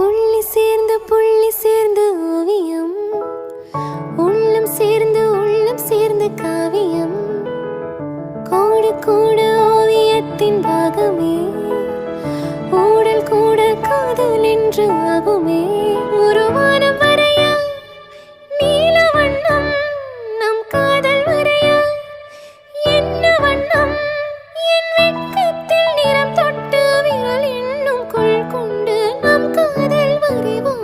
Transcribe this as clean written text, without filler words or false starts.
புள்ளி சேர்ந்து ஓவியம், உள்ளம் சேர்ந்து காவியம், கோடு கூட ஓவியத்தின் பாகமே, ஊடல் கூட காதல் என்று ஆகுமே. உருவானம் வரைய நீல வண்ணம், நம் காதல் வரைய என்ன வண்ணம், என் வெட்கத்தில் நிறம் தொட்டு விரல் என்னும் கொள் கொண்டு நம் காதல் வரைவோம்.